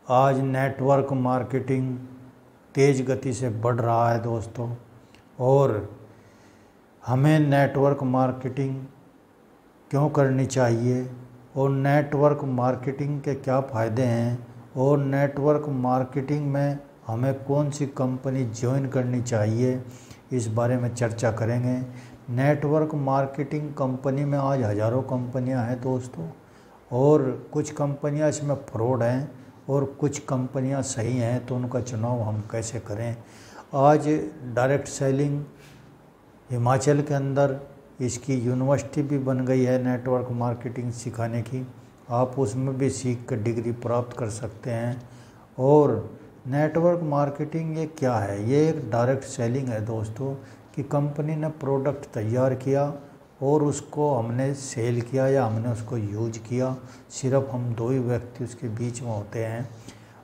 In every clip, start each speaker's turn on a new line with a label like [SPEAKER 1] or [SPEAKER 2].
[SPEAKER 1] आज network marketing तेज़ गति से बढ़ रहा है दोस्तों, और हमें नेटवर्क मार्केटिंग क्यों करनी चाहिए और नेटवर्क मार्केटिंग के क्या फ़ायदे हैं और नेटवर्क मार्केटिंग में हमें कौन सी कंपनी ज्वाइन करनी चाहिए, इस बारे में चर्चा करेंगे। नेटवर्क मार्केटिंग कंपनी में आज हज़ारों कंपनियां हैं दोस्तों, और कुछ कंपनियां इसमें फ्रॉड हैं और कुछ कंपनियां सही हैं, तो उनका चुनाव हम कैसे करें। आज डायरेक्ट सेलिंग हिमाचल के अंदर इसकी यूनिवर्सिटी भी बन गई है नेटवर्क मार्केटिंग सिखाने की, आप उसमें भी सीख कर डिग्री प्राप्त कर सकते हैं। और नेटवर्क मार्केटिंग ये क्या है, ये एक डायरेक्ट सेलिंग है दोस्तों, कि कंपनी ने प्रोडक्ट तैयार किया और उसको हमने सेल किया या हमने उसको यूज किया। सिर्फ हम दो ही व्यक्ति उसके बीच में होते हैं,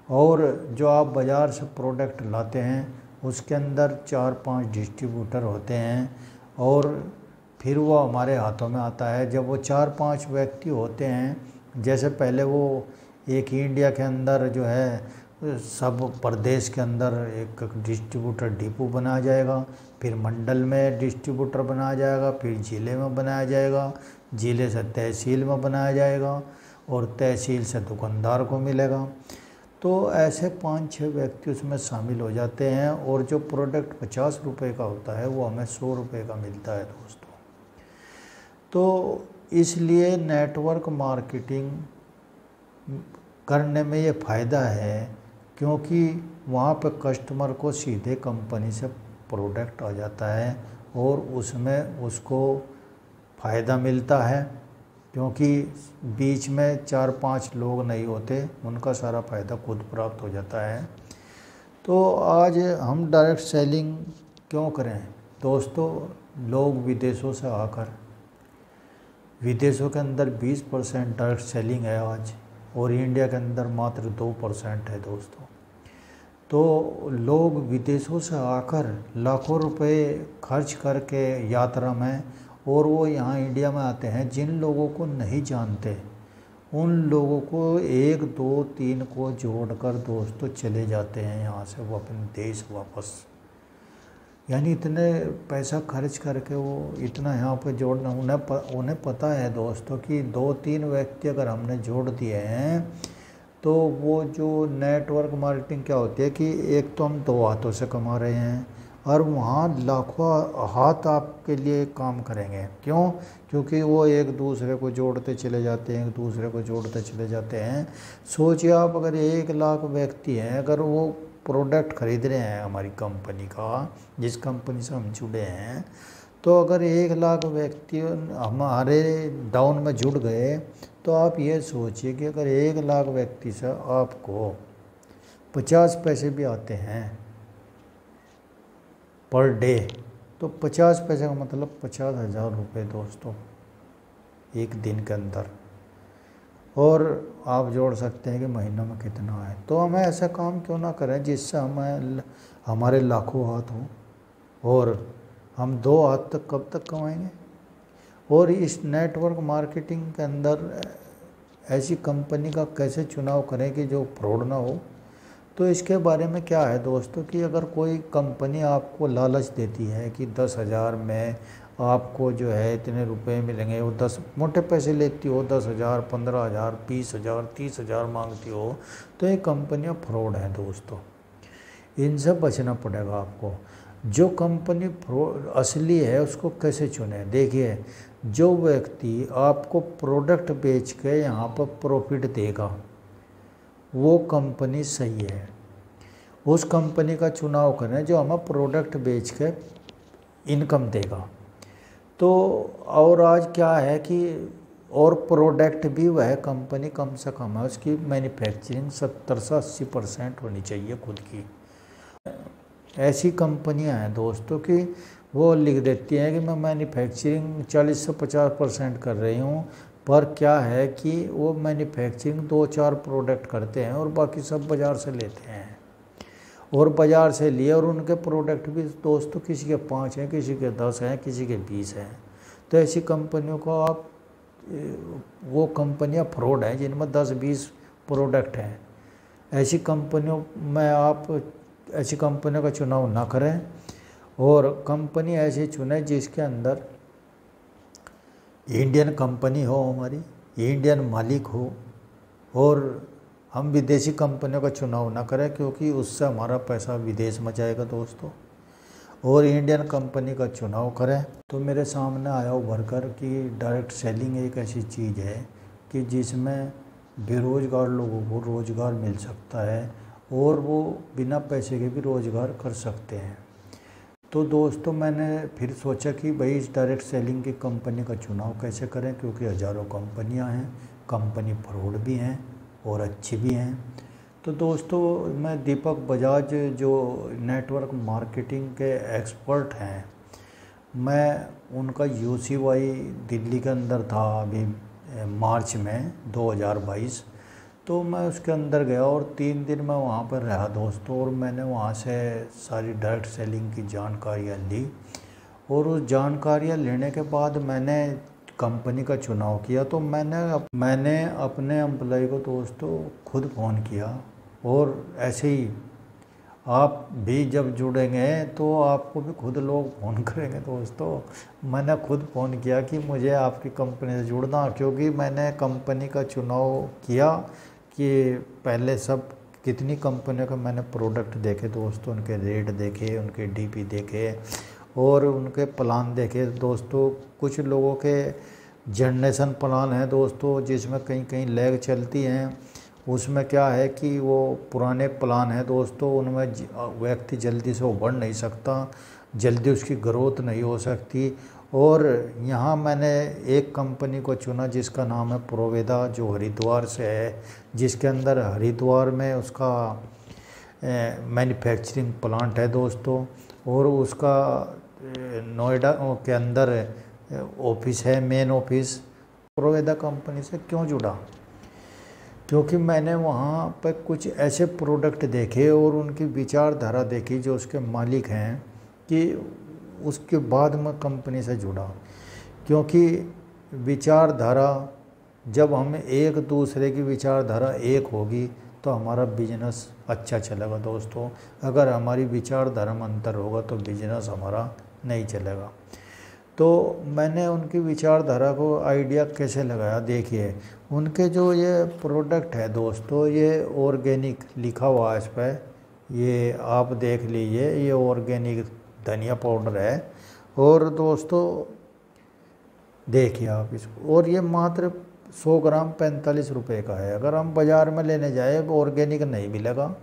[SPEAKER 1] और जो आप बाज़ार से प्रोडक्ट लाते हैं उसके अंदर 4-5 डिस्ट्रीब्यूटर होते हैं, और फिर वो हमारे हाथों में आता है। जब वो 4-5 व्यक्ति होते हैं, जैसे पहले वो एक ही इंडिया के अंदर जो है सब प्रदेश के अंदर एक डिस्ट्रीब्यूटर डिपो बनाया जाएगा, फिर मंडल में डिस्ट्रीब्यूटर बनाया जाएगा, फिर ज़िले में बनाया जाएगा, ज़िले से तहसील में बनाया जाएगा, और तहसील से दुकानदार को मिलेगा। तो ऐसे 5-6 व्यक्ति उसमें शामिल हो जाते हैं, और जो प्रोडक्ट 50 रुपये का होता है वो हमें 100 रुपये का मिलता है दोस्तों। तो इसलिए नेटवर्क मार्केटिंग करने में ये फ़ायदा है, क्योंकि वहाँ पर कस्टमर को सीधे कंपनी से प्रोडक्ट आ जाता है और उसमें उसको फ़ायदा मिलता है, क्योंकि बीच में 4-5 लोग नहीं होते, उनका सारा फ़ायदा खुद प्राप्त हो जाता है। तो आज हम डायरेक्ट सेलिंग क्यों करें दोस्तों। लोग विदेशों से आकर, विदेशों के अंदर 20% डायरेक्ट सेलिंग है आज, और इंडिया के अंदर मात्र 2% है दोस्तों। तो लोग विदेशों से आकर लाखों रुपए खर्च करके यात्रा में, और वो यहाँ इंडिया में आते हैं, जिन लोगों को नहीं जानते उन लोगों को 1, 2, 3 को जोड़कर दोस्तों चले जाते हैं यहाँ से वो अपने देश वापस। यानी इतने पैसा खर्च करके वो इतना यहाँ पे जोड़ना, उन्हें पता है दोस्तों कि 2-3 व्यक्ति अगर हमने जोड़ दिए हैं तो वो जो नेटवर्क मार्केटिंग क्या होती है कि एक तो हम 2 हाथों से कमा रहे हैं, और वहाँ लाखों हाथ आपके लिए काम करेंगे। क्यों? क्योंकि वो एक दूसरे को जोड़ते चले जाते हैं, एक दूसरे को जोड़ते चले जाते हैं। सोचिए आप, अगर 1 लाख व्यक्ति हैं, अगर वो प्रोडक्ट खरीद रहे हैं हमारी कंपनी का, जिस कंपनी से हम जुड़े हैं, तो अगर 1 लाख व्यक्ति हमारे डाउन में जुड़ गए, तो आप ये सोचिए कि अगर 1 लाख व्यक्ति से आपको 50 पैसे भी आते हैं पर डे, तो 50 पैसे का मतलब 50,000 रुपये दोस्तों एक दिन के अंदर। और आप जोड़ सकते हैं कि महीनों में कितना है। तो हमें ऐसा काम क्यों ना करें जिससे हमारे लाखों हाथ हों, और हम 2 हाथ तक कब तक कमाएंगे। और इस नेटवर्क मार्केटिंग के अंदर ऐसी कंपनी का कैसे चुनाव करें कि जो फ्रॉड ना हो। तो इसके बारे में क्या है दोस्तों कि अगर कोई कंपनी आपको लालच देती है कि 10,000 में आपको जो है इतने रुपए मिलेंगे, वो 10 मोटे पैसे लेती हो, 10,000, 15,000, 20,000, 30,000 मांगती हो, तो ये कंपनियां फ्रॉड हैं दोस्तों। इनसे बचना पड़ेगा आपको। जो कंपनी असली है उसको कैसे चुने। देखिए, जो व्यक्ति आपको प्रोडक्ट बेच के यहाँ पर प्रॉफिट देगा वो कंपनी सही है। उस कंपनी का चुनाव करें जो हमें प्रोडक्ट बेच के इनकम देगा। तो और आज क्या है कि और प्रोडक्ट भी वह कंपनी कम से कम है, उसकी मैन्युफैक्चरिंग 70 से 80% होनी चाहिए खुद की। ऐसी कंपनियां हैं दोस्तों कि वो लिख देती हैं कि मैं मैन्युफैक्चरिंग 40 से 50% कर रही हूँ, पर क्या है कि वो मैन्युफैक्चरिंग 2-4 प्रोडक्ट करते हैं और बाकी सब बाज़ार से लेते हैं। और बाज़ार से लिए, और उनके प्रोडक्ट भी दोस्तों किसी के 5 हैं, किसी के 10 हैं, किसी के 20 हैं। तो ऐसी कंपनियों को आप, वो कंपनियां फ्रॉड हैं जिनमें 10-20 प्रोडक्ट हैं। ऐसी कंपनियों में आप ऐसी कंपनियों का चुनाव ना करें और कंपनी ऐसी चुने जिसके अंदर इंडियन कंपनी हो, हमारी इंडियन मालिक हो। और हम विदेशी कंपनियों का चुनाव ना करें क्योंकि उससे हमारा पैसा विदेश में जाएगा दोस्तों। और इंडियन कंपनी का चुनाव करें। तो मेरे सामने आया उभर कर कि डायरेक्ट सेलिंग एक ऐसी चीज़ है कि जिसमें बेरोज़गार लोगों को रोज़गार मिल सकता है और वो बिना पैसे के भी रोज़गार कर सकते हैं। तो दोस्तों मैंने फिर सोचा कि भाई इस डायरेक्ट सेलिंग की कंपनी का चुनाव कैसे करें, क्योंकि हज़ारों कंपनियां हैं, कंपनी फ्रॉड भी हैं और अच्छी भी हैं। तो दोस्तों मैं दीपक बजाज जो नेटवर्क मार्केटिंग के एक्सपर्ट हैं, मैं उनका UCY दिल्ली के अंदर था अभी मार्च में 2022। तो मैं उसके अंदर गया और 3 दिन मैं वहाँ पर रहा दोस्तों, और मैंने वहाँ से सारी डायरेक्ट सेलिंग की जानकारियाँ ली। और उस जानकारियाँ लेने के बाद मैंने कंपनी का चुनाव किया। तो मैंने अपने एम्प्लॉय को दोस्तों खुद फ़ोन किया। और ऐसे ही आप भी जब जुड़ेंगे तो आपको भी खुद लोग फ़ोन करेंगे दोस्तों। मैंने खुद फ़ोन किया कि मुझे आपकी कंपनी से जुड़ना, क्योंकि मैंने कंपनी का चुनाव किया कि पहले सब कितनी कंपनियों के मैंने प्रोडक्ट देखे दोस्तों, उनके रेट देखे, उनके DP देखे और उनके प्लान देखे दोस्तों। कुछ लोगों के जनरेशन प्लान है दोस्तों जिसमें कहीं कहीं लैग चलती हैं। उसमें क्या है कि वो पुराने प्लान है दोस्तों, उनमें व्यक्ति जल्दी से उभर नहीं सकता, जल्दी उसकी ग्रोथ नहीं हो सकती। और यहाँ मैंने एक कंपनी को चुना जिसका नाम है प्रोवेदा, जो हरिद्वार से है, जिसके अंदर हरिद्वार में उसका मैन्युफैक्चरिंग प्लांट है दोस्तों। और उसका नोएडा के अंदर ऑफिस है, मेन ऑफिस। प्रोवेदा कंपनी से क्यों जुड़ा? क्योंकि मैंने वहाँ पर कुछ ऐसे प्रोडक्ट देखे और उनकी विचारधारा देखी जो उसके मालिक हैं, कि उसके बाद मैं कंपनी से जुड़ा। क्योंकि विचारधारा, जब हम एक दूसरे की विचारधारा एक होगी तो हमारा बिजनेस अच्छा चलेगा दोस्तों। अगर हमारी विचारधारा में अंतर होगा तो बिजनेस हमारा नहीं चलेगा। तो मैंने उनकी विचारधारा को आइडिया कैसे लगाया, देखिए उनके जो ये प्रोडक्ट है दोस्तों, ये ऑर्गेनिक लिखा हुआ है इस पर, ये आप देख लीजिए, ये ऑर्गेनिक धनिया पाउडर है। और दोस्तों देखिए आप इसको, और ये मात्र 100 ग्राम 45 रुपये का है। अगर हम बाज़ार में लेने जाए ऑर्गेनिक नहीं मिलेगा,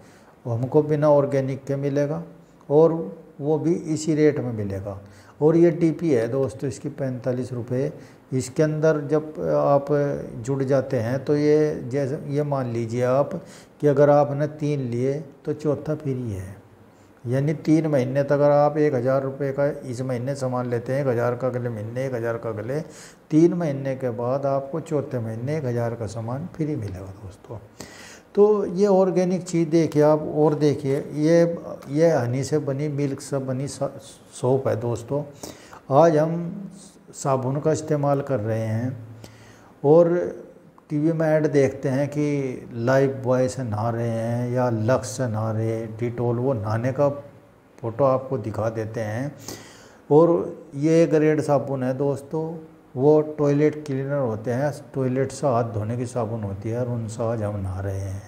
[SPEAKER 1] हमको बिना ऑर्गेनिक के मिलेगा और वो भी इसी रेट में मिलेगा। और ये DP है दोस्तों इसकी 45 रुपये। इसके अंदर जब आप जुड़ जाते हैं तो ये जैसे ये मान लीजिए आप कि अगर आपने 3 लिए तो चौथा फ्री है, यानी 3 महीने तक अगर आप 1000 रुपये का इस महीने सामान लेते हैं, 1000 का अगले महीने, 1000 का अगले, 3 महीने के बाद आपको चौथे महीने 1000 का सामान फ्री मिलेगा दोस्तों। तो ये ऑर्गेनिक चीज़ देखिए आप। और देखिए ये हनी से बनी, मिल्क से बनी सोप है दोस्तों। आज हम साबुन का इस्तेमाल कर रहे हैं और TV में ऐड देखते हैं कि लाइफ बॉय से नहा रहे हैं या लक्स से नहा रहे हैं, डिटोल, वो नहाने का फ़ोटो आपको दिखा देते हैं। और ये ग्रेड साबुन है दोस्तों, वो टॉयलेट क्लीनर होते हैं, टॉयलेट से हाथ धोने की साबुन होती है और उनसे आज हम नहा रहे हैं।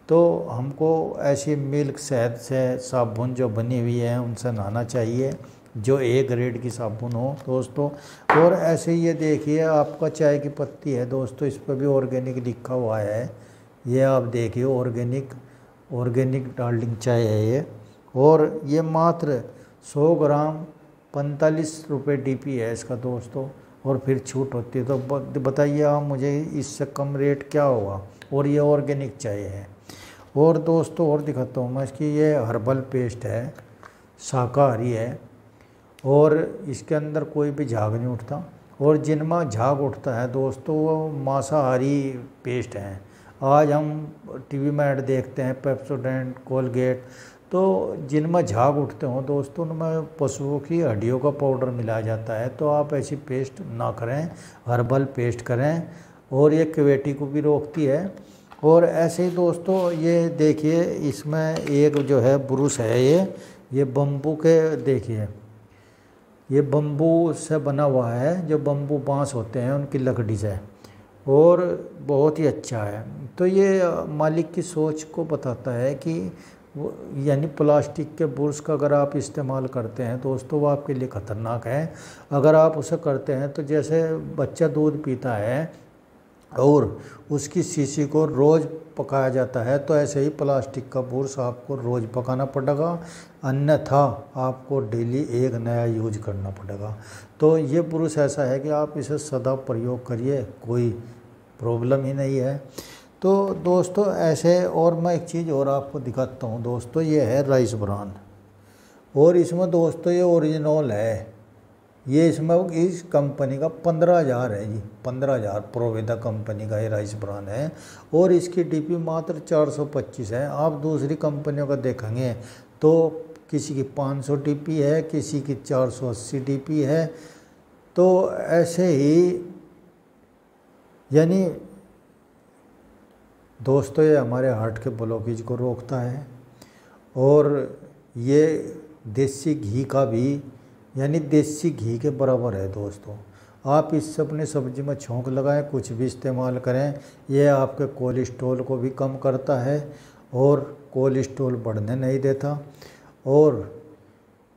[SPEAKER 1] तो हमको ऐसी मिल्क शहद से साबुन जो बनी हुई है उनसे नहाना चाहिए, जो A ग्रेड की साबुन हो दोस्तों। और ऐसे ये देखिए आपका चाय की पत्ती है दोस्तों, इस पर भी ऑर्गेनिक लिखा हुआ है। ये आप देखिए ऑर्गेनिक डार्लिंग चाय है ये। और ये मात्र 100 ग्राम 45 रुपये DP है इसका दोस्तों। और फिर छूट होती है तो बताइए आप मुझे इससे कम रेट क्या होगा। और ये ऑर्गेनिक चाय है। और दोस्तों और दिखाता हूँ मैं इसकी, ये हर्बल पेस्ट है, शाकाहारी है और इसके अंदर कोई भी झाग नहीं उठता। और जिनमें झाग उठता है दोस्तों वो मांसाहारी पेस्ट हैं। आज हम TV में ऐड देखते हैं पेप्सोडेंट, कोलगेट, तो जिनमें झाग उठते हों दोस्तों उनमें पशुओं की हड्डियों का पाउडर मिलाया जाता है। तो आप ऐसी पेस्ट ना करें, हर्बल पेस्ट करें। और ये कैविटी को भी रोकती है और ऐसे ही दोस्तों ये देखिए, इसमें एक जो है ब्रुश है, ये बम्बू के, देखिए ये बम्बू से बना हुआ है, जो बम्बू बांस होते हैं उनकी लकड़ी से, और बहुत ही अच्छा है। तो ये मालिक की सोच को बताता है कि यानी प्लास्टिक के ब्रश का अगर आप इस्तेमाल करते हैं दोस्तों, वो आपके लिए ख़तरनाक है। अगर आप उसे करते हैं तो जैसे बच्चा दूध पीता है और उसकी शीशी को रोज़ पकाया जाता है, तो ऐसे ही प्लास्टिक का ब्रश आपको रोज़ पकाना पड़ेगा, अन्यथा आपको डेली एक नया यूज करना पड़ेगा। तो ये ब्रश ऐसा है कि आप इसे सदा प्रयोग करिए, कोई प्रॉब्लम ही नहीं है। तो दोस्तों ऐसे, और मैं एक चीज़ और आपको दिखाता हूँ दोस्तों, ये है राइस ब्रान, और इसमें दोस्तों ये ओरिजिनल है, ये इसमें इस कंपनी का 15,000 है जी, 15,000 प्रोवेदा कंपनी का ये राइस ब्रान है, और इसकी डीपी मात्र 425 है। आप दूसरी कंपनियों का देखेंगे तो किसी की 500 डीपी है, किसी की 480 डीपी है। तो ऐसे ही यानी दोस्तों ये हमारे हार्ट के ब्लॉकेज को रोकता है, और ये देसी घी का भी, यानी देसी घी के बराबर है दोस्तों। आप इससे अपनी सब्जी में छौंक लगाएं, कुछ भी इस्तेमाल करें, यह आपके कोलेस्ट्रॉल को भी कम करता है और कोलेस्ट्रॉल बढ़ने नहीं देता, और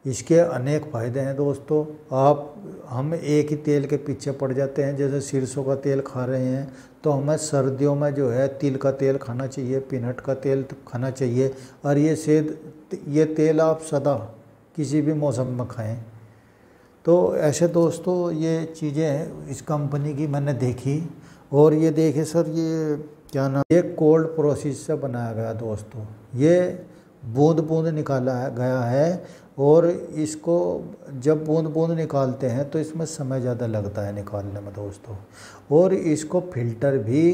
[SPEAKER 1] इसके अनेक फ़ायदे हैं दोस्तों। हम एक ही तेल के पीछे पड़ जाते हैं, जैसे सरसों का तेल खा रहे हैं तो हमें सर्दियों में जो है तिल का तेल खाना चाहिए, पीनट का तेल खाना चाहिए, और ये तेल आप सदा किसी भी मौसम में खाएं। तो ऐसे दोस्तों ये चीज़ें इस कंपनी की मैंने देखी, और ये देखे सर, ये क्या नाम, ये कोल्ड प्रोसेस से बनाया गया दोस्तों, ये बूंद बूंद निकाला गया है, और इसको जब बूंद बूंद निकालते हैं तो इसमें समय ज़्यादा लगता है निकालने में दोस्तों, और इसको फिल्टर भी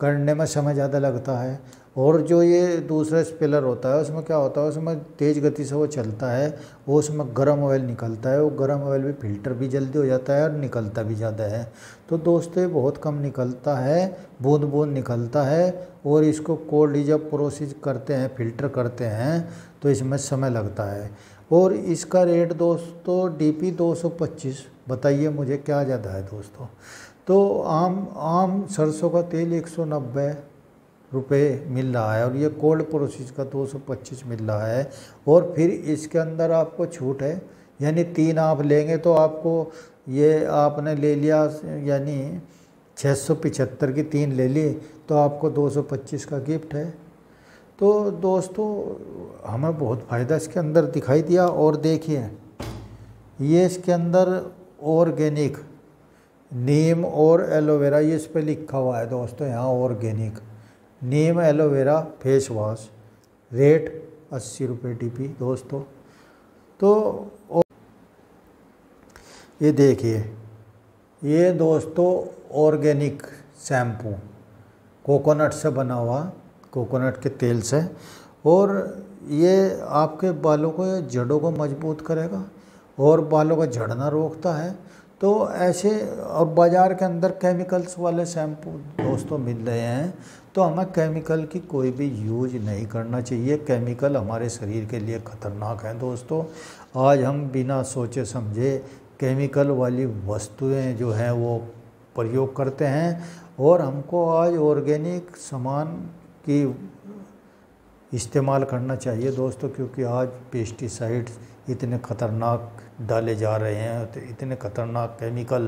[SPEAKER 1] करने में समय ज़्यादा लगता है। और जो ये दूसरा स्पेलर होता है उसमें क्या होता है, उसमें तेज़ गति से वो चलता है, वो उसमें गर्म ऑयल निकलता है, वो गर्म ऑयल भी फिल्टर भी जल्दी हो जाता है और निकलता भी ज़्यादा है। तो दोस्तों ये बहुत कम निकलता है, बूंद बूंद निकलता है, और इसको कोल्ड जब प्रोसेस करते हैं, फिल्टर करते हैं, तो इसमें समय लगता है। और इसका रेट दोस्तों डीपी 225, बताइए मुझे क्या ज़्यादा है दोस्तों। तो आम सरसों का तेल 190 रुपये मिल रहा है, और ये कोल्ड प्रोसेस का 225 मिल रहा है। और फिर इसके अंदर आपको छूट है, यानी 3 आप लेंगे तो आपको, ये आपने ले लिया यानी 675 की 3 ले ली तो आपको 225 का गिफ्ट है। तो दोस्तों हमें बहुत फ़ायदा इसके अंदर दिखाई दिया। और देखिए ये इसके अंदर ऑर्गेनिक नीम और एलोवेरा, ये इस पर लिखा हुआ है दोस्तों यहाँ, ऑर्गेनिक नीम एलोवेरा फेस वॉश, रेट 80 रुपये डीपी दोस्तों। तो ये देखिए, ये दोस्तों ऑर्गेनिक शैम्पू, कोकोनट से बना हुआ, कोकोनट के तेल से, और ये आपके बालों को, जड़ों को मजबूत करेगा और बालों का झड़ना रोकता है। तो ऐसे, और बाज़ार के अंदर केमिकल्स वाले शैम्पू दोस्तों मिल रहे हैं, तो हमें केमिकल की कोई भी यूज नहीं करना चाहिए। केमिकल हमारे शरीर के लिए ख़तरनाक हैं दोस्तों। आज हम बिना सोचे समझे केमिकल वाली वस्तुएं जो हैं वो प्रयोग करते हैं, और हमको आज ऑर्गेनिक सामान की इस्तेमाल करना चाहिए दोस्तों, क्योंकि आज पेस्टिसाइड्स इतने ख़तरनाक डाले जा रहे हैं, तो इतने ख़तरनाक केमिकल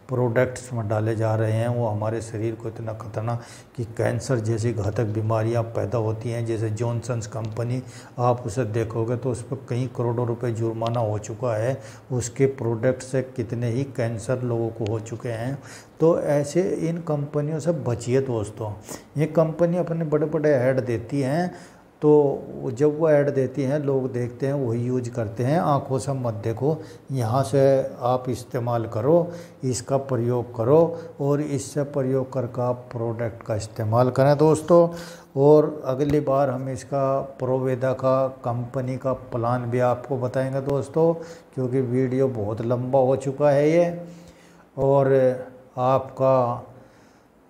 [SPEAKER 1] प्रोडक्ट्स में डाले जा रहे हैं, वो हमारे शरीर को इतना खतरनाक कि कैंसर जैसी घातक बीमारियां पैदा होती हैं। जैसे जॉनसन्स कंपनी, आप उसे देखोगे तो उस पर कई करोड़ों रुपए जुर्माना हो चुका है, उसके प्रोडक्ट से कितने ही कैंसर लोगों को हो चुके हैं। तो ऐसे इन कंपनियों से बचिए दोस्तों। ये कंपनी अपने बड़े बड़े ऐड देती हैं, तो जब वो ऐड देती हैं लोग देखते हैं, वही यूज करते हैं। आंखों से मत देखो, यहाँ से आप इस्तेमाल करो, इसका प्रयोग करो, और इससे प्रयोग करके आप प्रोडक्ट का इस्तेमाल करें दोस्तों। और अगली बार हम इसका प्रोवेदा का कंपनी का प्लान भी आपको बताएंगे दोस्तों, क्योंकि वीडियो बहुत लंबा हो चुका है ये, और आपका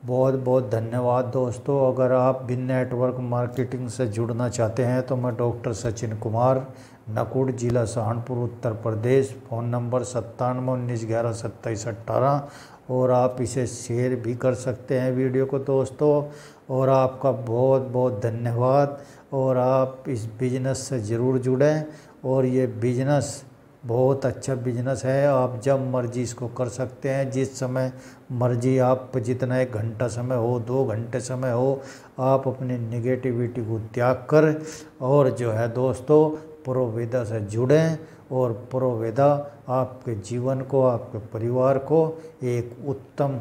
[SPEAKER 1] बहुत बहुत धन्यवाद दोस्तों। अगर आप भी नेटवर्क मार्केटिंग से जुड़ना चाहते हैं तो मैं डॉक्टर सचिन कुमार, नकुड़, जिला सहारनपुर, उत्तर प्रदेश। Phone number 9719112718। और आप इसे शेयर भी कर सकते हैं वीडियो को दोस्तों। और आपका बहुत बहुत धन्यवाद। और आप इस बिज़नेस से ज़रूर जुड़ें। और ये बिज़नेस बहुत अच्छा बिजनेस है। आप जब मर्जी इसको कर सकते हैं, जिस समय मर्जी, आप जितना 1 घंटा समय हो, 2 घंटे समय हो, आप अपनी नेगेटिविटी को त्याग कर और जो है दोस्तों प्रोवेदा से जुड़ें। और प्रोवेदा आपके जीवन को, आपके परिवार को एक उत्तम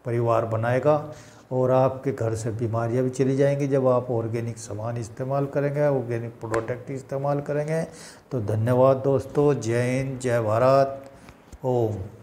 [SPEAKER 1] परिवार बनाएगा। और आपके घर से बीमारियां भी चली जाएंगी जब आप ऑर्गेनिक सामान इस्तेमाल करेंगे, ऑर्गेनिक प्रोडक्ट इस्तेमाल करेंगे। तो धन्यवाद दोस्तों। जय हिंद, जय भारत। ओम।